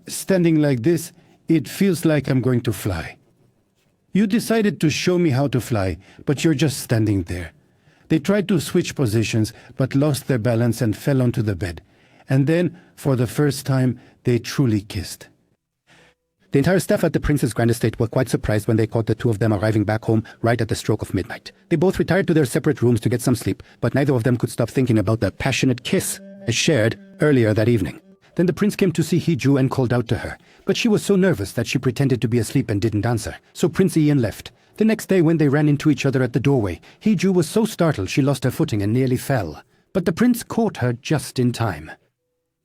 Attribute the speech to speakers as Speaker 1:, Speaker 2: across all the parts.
Speaker 1: Standing like this, it feels like I'm going to fly. You decided to show me how to fly, but you're just standing there. They tried to switch positions, but lost their balance and fell onto the bed. And then, for the first time, they truly kissed. The entire staff at the Prince's Grand Estate were quite surprised when they caught the two of them arriving back home right at the stroke of midnight. They both retired to their separate rooms to get some sleep, but neither of them could stop thinking about the passionate kiss shared earlier that evening. Then the prince came to see Hee-Ju and called out to her, but she was so nervous that she pretended to be asleep and didn't answer, so Prince Ian left. The next day when they ran into each other at the doorway, Hee-Ju was so startled she lost her footing and nearly fell. But the prince caught her just in time.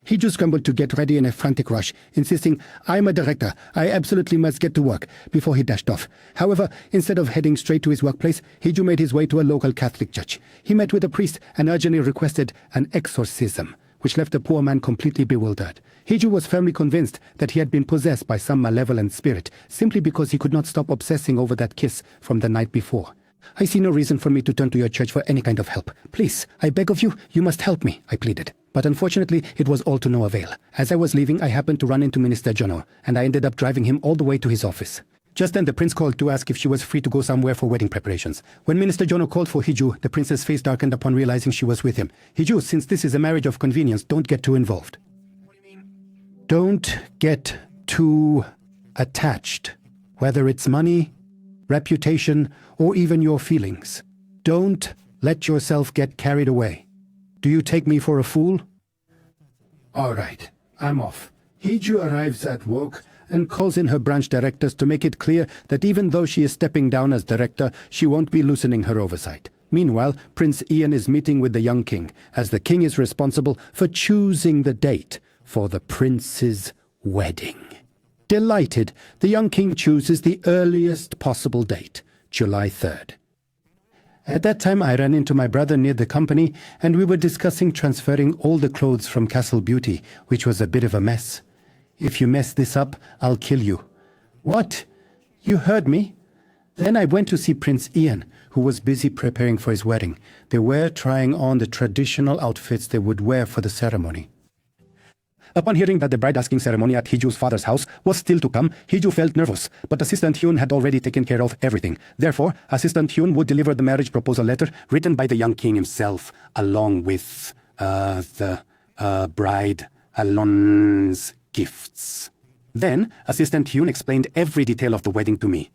Speaker 1: Hee-Ju scrambled to get ready in a frantic rush, insisting, "I'm a director, I absolutely must get to work," before he dashed off. However, instead of heading straight to his workplace, Hee-Ju made his way to a local Catholic church. He met with a priest and urgently requested an exorcism, which left the poor man completely bewildered. Hee-Ju was firmly convinced that he had been possessed by some malevolent spirit, simply because he could not stop obsessing over that kiss from the night before. "I see no reason for me to turn to your church for any kind of help. Please, I beg of you, you must help me," I pleaded. But unfortunately, it was all to no avail. As I was leaving, I happened to run into Minister Jono, and I ended up driving him all the way to his office. Just then the prince called to ask if she was free to go somewhere for wedding preparations. When Minister Jono called for Hee-Ju, the prince's face darkened upon realizing she was with him. "Hee-Ju, since this is a marriage of convenience, don't get too involved." "What do you mean?" "Don't get too attached, whether it's money, reputation, or even your feelings. Don't let yourself get carried away. Do you take me for a fool?" "All right, I'm off." Hee-Ju arrives at work and calls in her branch directors to make it clear that even though she is stepping down as director, she won't be loosening her oversight. Meanwhile, Prince Ian is meeting with the young king, as the king is responsible for choosing the date for the prince's wedding. Delighted, the young king chooses the earliest possible date, July 3rd. At that time, I ran into my brother near the company, and we were discussing transferring all the clothes from Castle Beauty, which was a bit of a mess. "If you mess this up, I'll kill you." "What? You heard me?" Then I went to see Prince Ian, who was busy preparing for his wedding. They were trying on the traditional outfits they would wear for the ceremony. Upon hearing that the bride-asking ceremony at Hee-Ju's father's house was still to come, Hee-Ju felt nervous, but Assistant Hyun had already taken care of everything. Therefore, Assistant Hyun would deliver the marriage proposal letter written by the young king himself, along with the bride Alon's gifts. Then, Assistant Hyun explained every detail of the wedding to me.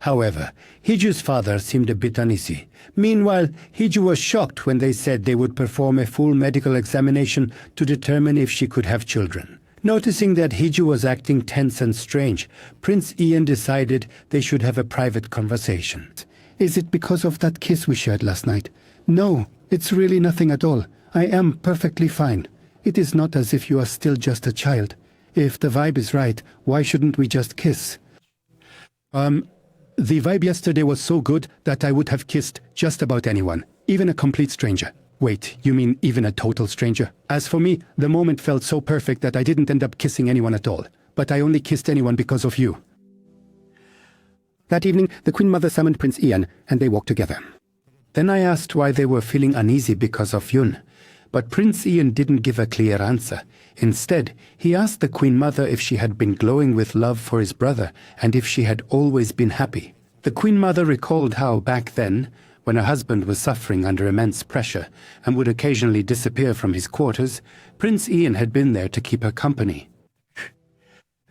Speaker 1: However, Hee-Ju's father seemed a bit uneasy. Meanwhile, Hee-Ju was shocked when they said they would perform a full medical examination to determine if she could have children. Noticing that Hee-Ju was acting tense and strange, Prince Ian decided they should have a private conversation. "Is it because of that kiss we shared last night?" "No, it's really nothing at all. I am perfectly fine. It is not as if you are still just a child. If the vibe is right, why shouldn't we just kiss?" The vibe yesterday was so good that I would have kissed just about anyone, even a complete stranger." "Wait, you mean even a total stranger?" "As for me, the moment felt so perfect that I didn't end up kissing anyone at all. But I only kissed anyone because of you." That evening, the Queen Mother summoned Prince Ian, and they walked together. Then I asked why they were feeling uneasy because of Yun. But Prince Ian didn't give a clear answer. Instead, he asked the Queen Mother if she had been glowing with love for his brother and if she had always been happy. The Queen Mother recalled how back then, when her husband was suffering under immense pressure and would occasionally disappear from his quarters, Prince Ian had been there to keep her company.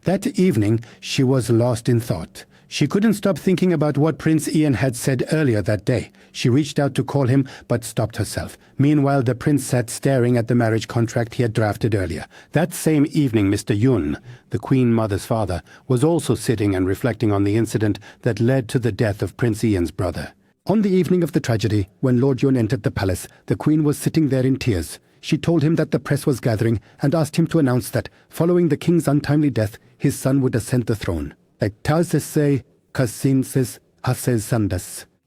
Speaker 1: That evening, she was lost in thought. She couldn't stop thinking about what Prince Ian had said earlier that day. She reached out to call him, but stopped herself. Meanwhile, the prince sat staring at the marriage contract he had drafted earlier. That same evening, Mr. Yun, the Queen Mother's father, was also sitting and reflecting on the incident that led to the death of Prince Ian's brother. On the evening of the tragedy, when Lord Yun entered the palace, the Queen was sitting there in tears. She told him that the press was gathering and asked him to announce that, following the king's untimely death, his son would ascend the throne.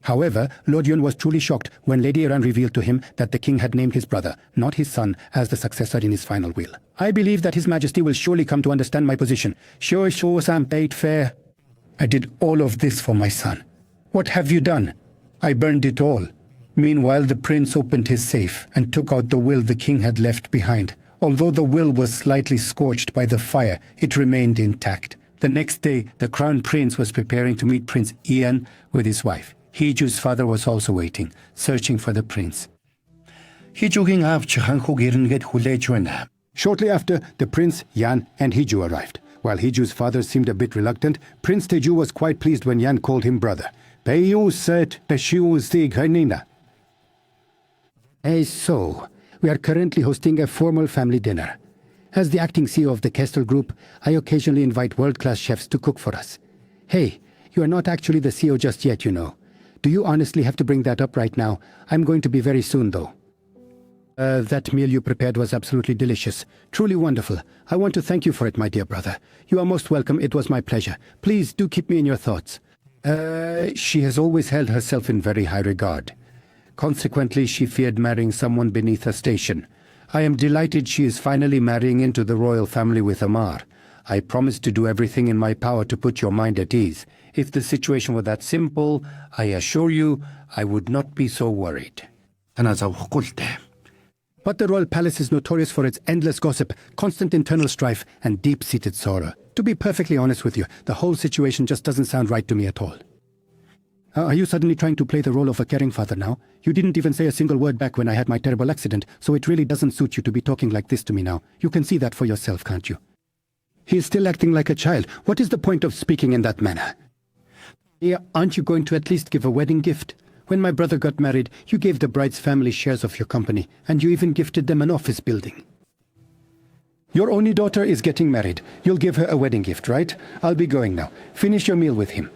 Speaker 1: However, Lord Yun was truly shocked when Lady Iran revealed to him that the king had named his brother, not his son, as the successor in his final will. "I believe that His Majesty will surely come to understand my position. Fair. I did all of this for my son. What have you done? I burned it all." Meanwhile, the prince opened his safe and took out the will the king had left behind. Although the will was slightly scorched by the fire, it remained intact. The next day, the crown prince was preparing to meet Prince Ian with his wife. Hiju's father was also waiting, searching for the prince. Hijuгийн аавч ханхуг ирнэгэд хүлээж байна. Shortly after, the prince, Yan, and Hiju arrived. While Hiju's father seemed a bit reluctant, Prince Teju was quite pleased when Yan called him brother. So, we are currently hosting a formal family dinner. As the acting CEO of the Kestel Group, I occasionally invite world-class chefs to cook for us. Hey, you are not actually the CEO just yet, you know. Do you honestly have to bring that up right now? I'm going to be very soon, though. That meal you prepared was absolutely delicious. Truly wonderful. I want to thank you for it, my dear brother. You are most welcome. It was my pleasure. Please do keep me in your thoughts. She has always held herself in very high regard. Consequently, she feared marrying someone beneath her station. I am delighted she is finally marrying into the royal family with Amar. I promise to do everything in my power to put your mind at ease. If the situation were that simple, I assure you, I would not be so worried. But the royal palace is notorious for its endless gossip, constant internal strife, and deep-seated sorrow. To be perfectly honest with you, the whole situation just doesn't sound right to me at all. Are you suddenly trying to play the role of a caring father now? You didn't even say a single word back when I had my terrible accident, so it really doesn't suit you to be talking like this to me now. You can see that for yourself, can't you? He is still acting like a child. What is the point of speaking in that manner? Aren't you going to at least give a wedding gift? When my brother got married, you gave the bride's family shares of your company, and you even gifted them an office building. Your only daughter is getting married. You'll give her a wedding gift, right? I'll be going now. Finish your meal with him.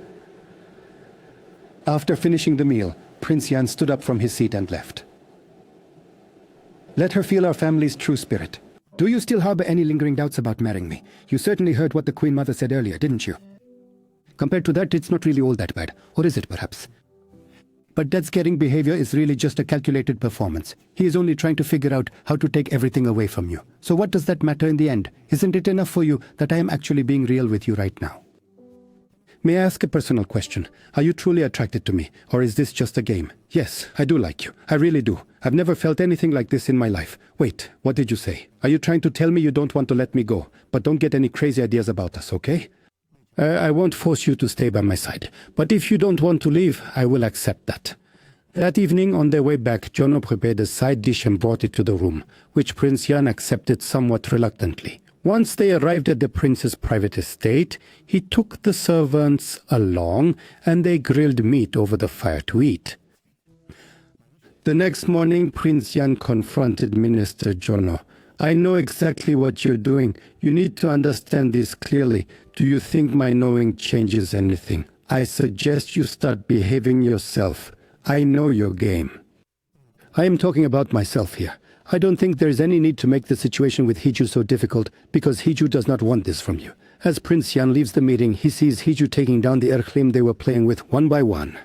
Speaker 1: After finishing the meal, Prince Yan stood up from his seat and left. Let her feel our family's true spirit. Do you still harbor any lingering doubts about marrying me? You certainly heard what the Queen Mother said earlier, didn't you? Compared to that, it's not really all that bad. Or is it, perhaps? But Dad's caring behavior is really just a calculated performance. He is only trying to figure out how to take everything away from you. So what does that matter in the end? Isn't it enough for you that I am actually being real with you right now? May I ask a personal question? Are you truly attracted to me, or is this just a game? Yes, I do like you. I really do. I've never felt anything like this in my life. Wait, what did you say? Are you trying to tell me you don't want to let me go? But don't get any crazy ideas about us, okay? I won't force you to stay by my side. But if you don't want to leave, I will accept that. That evening, on their way back, Jono prepared a side dish and brought it to the room, which Prince Yan accepted somewhat reluctantly. Once they arrived at the prince's private estate, he took the servants along, and they grilled meat over the fire to eat. The next morning, Prince Yan confronted Minister Jono. I know exactly what you're doing. You need to understand this clearly. Do you think my knowing changes anything? I suggest you start behaving yourself. I know your game. I am talking about myself here. I don't think there is any need to make the situation with Hiju so difficult, because Hiju does not want this from you. As Prince Yan leaves the meeting, he sees Hiju taking down the Erklim they were playing with one by one.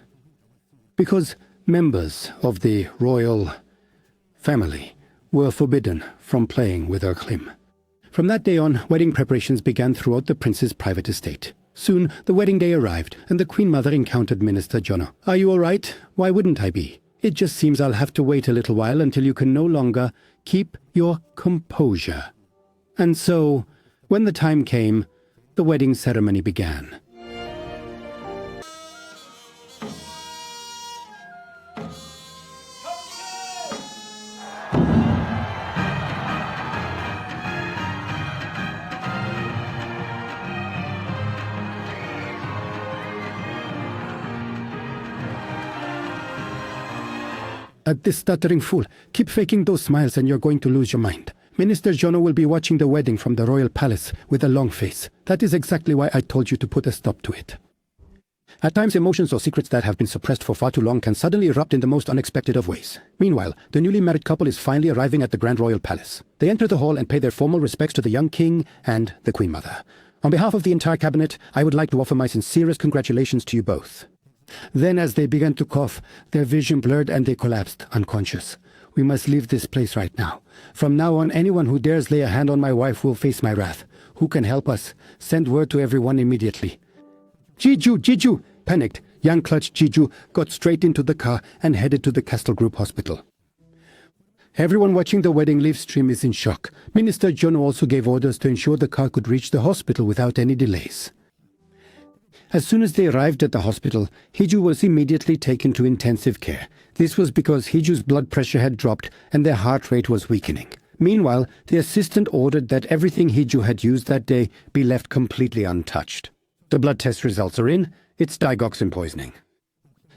Speaker 1: Because members of the royal family were forbidden from playing with Erklim. From that day on, wedding preparations began throughout the prince's private estate. Soon, the wedding day arrived, and the Queen Mother encountered Minister Jono. Are you all right? Why wouldn't I be? It just seems I'll have to wait a little while until you can no longer keep your composure. And so, when the time came, the wedding ceremony began. At this stuttering fool, keep faking those smiles and you're going to lose your mind. Minister Jono will be watching the wedding from the royal palace with a long face. That is exactly why I told you to put a stop to it. At times, emotions or secrets that have been suppressed for far too long can suddenly erupt in the most unexpected of ways. Meanwhile, the newly married couple is finally arriving at the Grand Royal Palace. They enter the hall and pay their formal respects to the young king and the Queen Mother. On behalf of the entire cabinet, I would like to offer my sincerest congratulations to you both. Then, as they began to cough, their vision blurred and they collapsed, unconscious. We must leave this place right now. From now on, anyone who dares lay a hand on my wife will face my wrath. Who can help us? Send word to everyone immediately. Jiju! Jiju! Panicked, Yang clutched Jiju, got straight into the car and headed to the Kestel Group hospital. Everyone watching the wedding live stream is in shock. Minister Jono also gave orders to ensure the car could reach the hospital without any delays. As soon as they arrived at the hospital, Hiju was immediately taken to intensive care. This was because Hiju's blood pressure had dropped and their heart rate was weakening. Meanwhile, the assistant ordered that everything Hiju had used that day be left completely untouched. The blood test results are in. It's digoxin poisoning.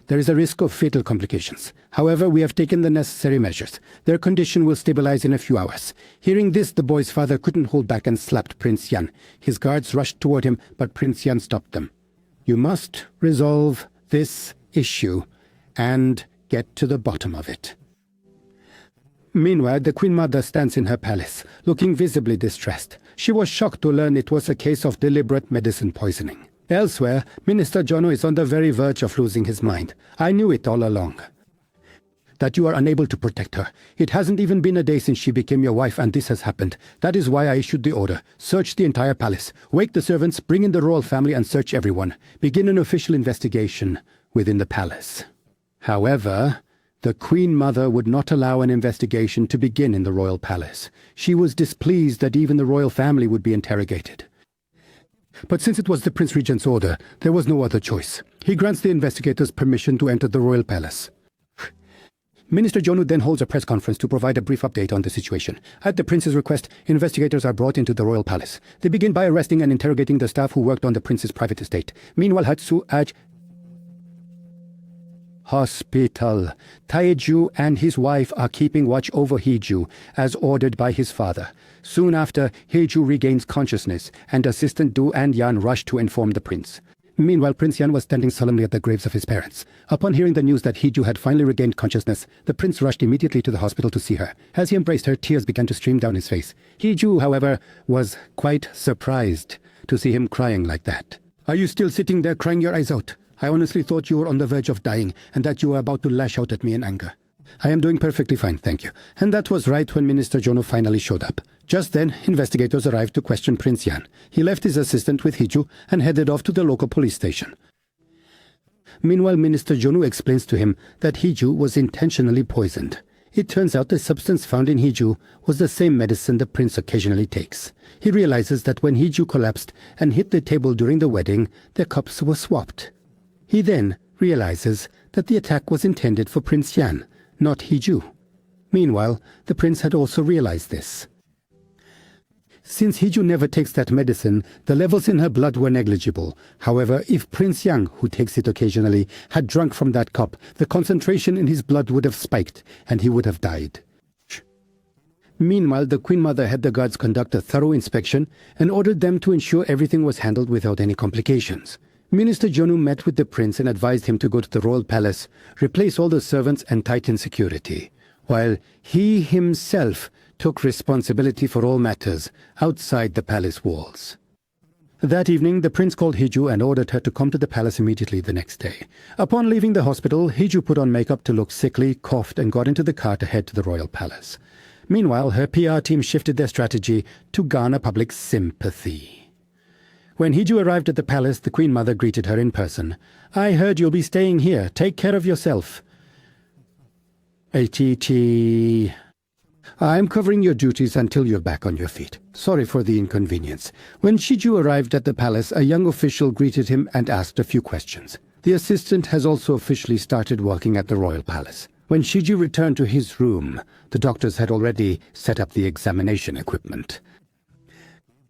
Speaker 1: There is a risk of fatal complications. However, we have taken the necessary measures. Their condition will stabilize in a few hours. Hearing this, the boy's father couldn't hold back and slapped Prince Yan. His guards rushed toward him, but Prince Yan stopped them. You must resolve this issue and get to the bottom of it. Meanwhile, the Queen Mother stands in her palace, looking visibly distressed. She was shocked to learn it was a case of deliberate medicine poisoning. Elsewhere, Minister Jono is on the very verge of losing his mind. I knew it all along. That you are unable to protect her. It hasn't even been a day since she became your wife and this has happened. That is why I issued the order. Search the entire palace. Wake the servants, bring in the royal family and search everyone. Begin an official investigation within the palace. However, the Queen Mother would not allow an investigation to begin in the royal palace. She was displeased that even the royal family would be interrogated. But since it was the Prince Regent's order, there was no other choice. He grants the investigators permission to enter the royal palace. Minister Jono then holds a press conference to provide a brief update on the situation. At the prince's request, investigators are brought into the royal palace. They begin by arresting and interrogating the staff who worked on the prince's private estate. Meanwhile, Hospital. Taeju and his wife are keeping watch over Hiju, as ordered by his father. Soon after, Hiju regains consciousness, and Assistant Du and Yan rush to inform the prince. Meanwhile, Prince Yan was standing solemnly at the graves of his parents. Upon hearing the news that Hiju had finally regained consciousness, the prince rushed immediately to the hospital to see her. As he embraced her, tears began to stream down his face. Hiju, however, was quite surprised to see him crying like that. Are you still sitting there crying your eyes out? I honestly thought you were on the verge of dying and that you were about to lash out at me in anger. I am doing perfectly fine, thank you. And that was right when Minister Jono finally showed up. Just then, investigators arrived to question Prince Yan. He left his assistant with Hiju and headed off to the local police station. Meanwhile, Minister Jono explains to him that Hiju was intentionally poisoned. It turns out the substance found in Hiju was the same medicine the prince occasionally takes. He realizes that when Hiju collapsed and hit the table during the wedding, their cups were swapped. He then realizes that the attack was intended for Prince Yan, not Hiju. Meanwhile, the prince had also realized this. Since Hiju never takes that medicine, the levels in her blood were negligible. However, if Prince Yang, who takes it occasionally, had drunk from that cup, the concentration in his blood would have spiked, and he would have died. Meanwhile, the Queen Mother had the guards conduct a thorough inspection and ordered them to ensure everything was handled without any complications. Minister Jono met with the prince and advised him to go to the royal palace, replace all the servants and tighten security, while he himself took responsibility for all matters outside the palace walls. That evening, the prince called Hiju and ordered her to come to the palace immediately the next day. Upon leaving the hospital, Hiju put on makeup to look sickly, coughed, and got into the car to head to the royal palace. Meanwhile, her PR team shifted their strategy to garner public sympathy. When Hiju arrived at the palace, the Queen Mother greeted her in person. I heard you'll be staying here. Take care of yourself. ATT. I'm covering your duties until you're back on your feet. Sorry for the inconvenience. When Hiju arrived at the palace, a young official greeted him and asked a few questions. The assistant has also officially started working at the royal palace. When Hiju returned to his room, the doctors had already set up the examination equipment.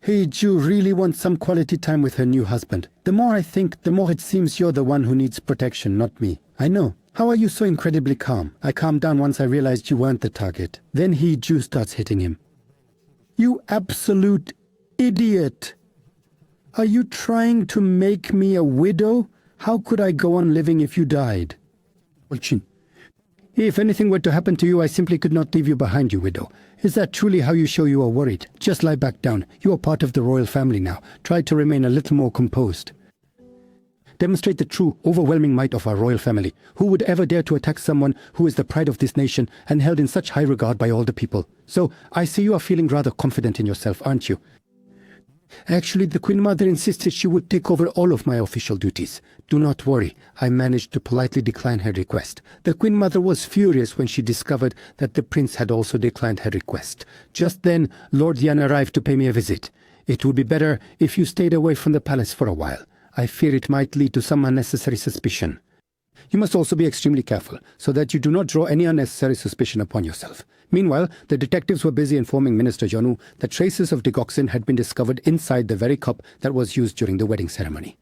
Speaker 1: Hiju really wants some quality time with her new husband. The more I think, the more it seems you're the one who needs protection, not me. I know. How are you so incredibly calm? I calmed down once I realized you weren't the target. Then Hiju starts hitting him. You absolute idiot! Are you trying to make me a widow? How could I go on living if you died? Olchin. If anything were to happen to you, I simply could not leave you behind, you widow. Is that truly how you show you are worried? Just lie back down. You are part of the royal family now. Try to remain a little more composed. Demonstrate the true, overwhelming might of our royal family. Who would ever dare to attack someone who is the pride of this nation and held in such high regard by all the people? So, I see you are feeling rather confident in yourself, aren't you? Actually, the Queen Mother insisted she would take over all of my official duties. Do not worry, I managed to politely decline her request. The Queen Mother was furious when she discovered that the Prince had also declined her request. Just then, Lord Yan arrived to pay me a visit. It would be better if you stayed away from the palace for a while. I fear it might lead to some unnecessary suspicion. You must also be extremely careful, so that you do not draw any unnecessary suspicion upon yourself. Meanwhile, the detectives were busy informing Minister Jonu that traces of digoxin had been discovered inside the very cup that was used during the wedding ceremony.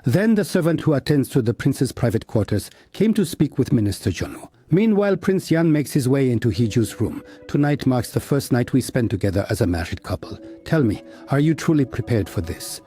Speaker 1: Then the servant who attends to the prince's private quarters came to speak with Minister Jonu. Meanwhile, Prince Yan makes his way into Heeju's room. Tonight marks the first night we spend together as a married couple. Tell me, are you truly prepared for this?